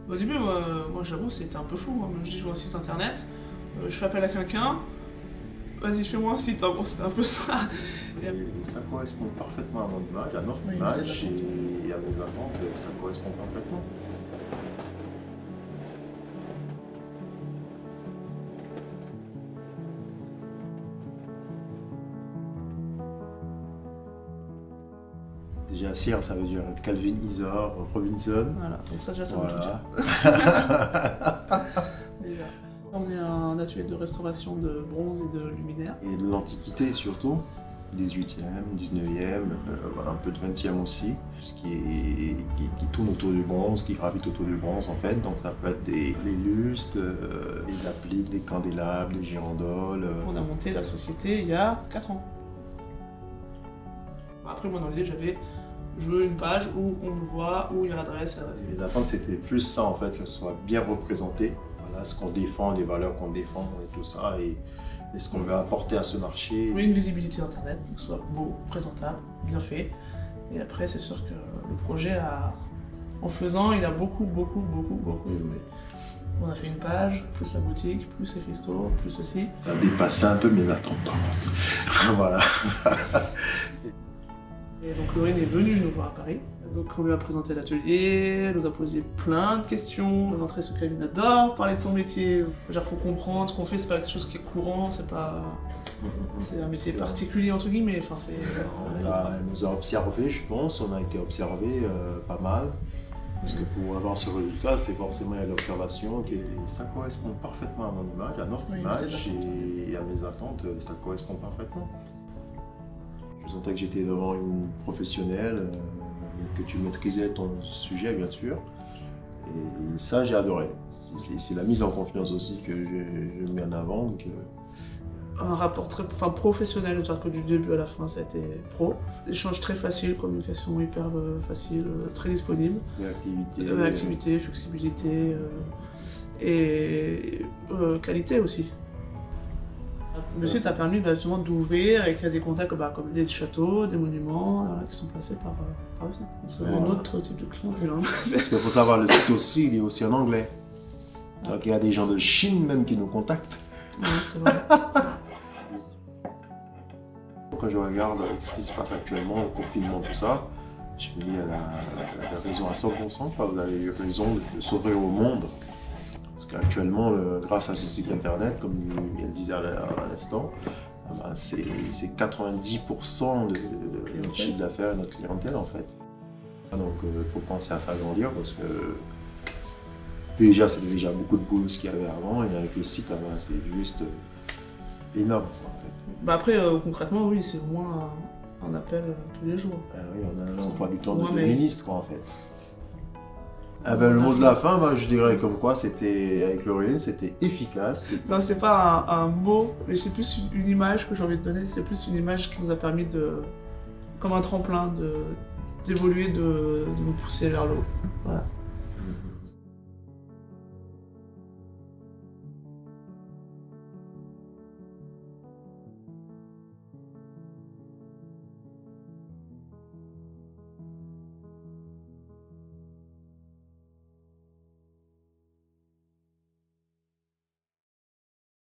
Au début, moi j'avoue, c'était un peu fou. Moi, je dis, je vois un site internet, je fais appel à quelqu'un, vas-y, fais-moi un site. En gros, c'était un peu ça. Et ça correspond parfaitement à mon image, à notre image et à mes attentes, ça correspond parfaitement. Déjà, Sir, ça veut dire Calvin Isor, Robinson. Voilà, donc ça déjà, ça veut tout dire. Déjà. On est un atelier de restauration de bronze et de luminaires. Et de l'Antiquité surtout, 18e, 19e, voilà, un peu de 20e aussi, ce qui tourne autour du bronze, qui gravite autour du bronze en fait. Donc ça peut être les lustres, les appliques, les candélabres, les girandoles. On a monté la société il y a 4 ans. Après, moi dans l'idée, j'avais, je veux une page où on me voit, où il y a l'adresse. Et l'attente, c'était plus ça en fait, que ce soit bien représenté. Voilà, ce qu'on défend, les valeurs qu'on défend et tout ça, et ce qu'on veut apporter à ce marché. Oui, une visibilité internet, que ce soit beau, présentable, bien fait. Et après, c'est sûr que le projet, en faisant, il a beaucoup évolué. On a fait une page, plus la boutique, plus les restos, plus ceci. Ça a dépassé un peu mes attentes. Voilà. Et donc Laurine est venue nous voir à Paris. Donc on lui a présenté l'atelier, elle nous a posé plein de questions. On est entré sur Calvin adore parler de son métier. Genre faut comprendre ce qu'on fait, c'est pas quelque chose qui est courant, c'est pas. C'est un métier particulier entre guillemets. Enfin, Elle nous a observé, je pense, on a été observé pas mal. Parce que pour avoir ce résultat, c'est forcément l'observation qui ça correspond parfaitement à mon image, à notre image et à mes attentes, ça correspond parfaitement. Je sentais que j'étais devant une professionnelle, que tu maîtrisais ton sujet bien sûr. Et ça, j'ai adoré. C'est la mise en confiance aussi que je mets en avant. Donc, un rapport très professionnel, c'est-à-dire que du début à la fin, ça a été pro. Échange très facile, communication hyper facile, très disponible. Réactivité, flexibilité et qualité aussi. Le site a permis justement d'ouvrir et créer des contacts comme des châteaux, des monuments qui sont placés par le site. C'est un autre type de clientèle. Parce qu'il faut savoir, le site aussi, il est aussi en anglais. Donc il y a des gens de Chine même qui nous contactent. Oui, c'est vrai. Quand je regarde ce qui se passe actuellement, le confinement, tout ça, je me dis, elle a raison à 100%, vous avez raison de sauver au monde. Parce qu'actuellement, grâce à ce site internet, comme elle disait à l'instant, c'est 90% de notre chiffre d'affaires et notre clientèle en fait. Donc il faut penser à s'agrandir parce que déjà c'était déjà beaucoup de boulot ce qu'il y avait avant et avec le site c'est juste énorme en fait. Bah après concrètement oui, c'est au moins un appel tous les jours. Oui, on a un emploi du temps de ministre quoi en fait. Le mot de la fin, je dirais comme quoi c'était, avec Laureline, c'était efficace. Non, c'est pas un mot, mais c'est plus une image que j'ai envie de donner. C'est plus une image qui nous a permis comme un tremplin, d'évoluer, de nous pousser vers le haut. Voilà.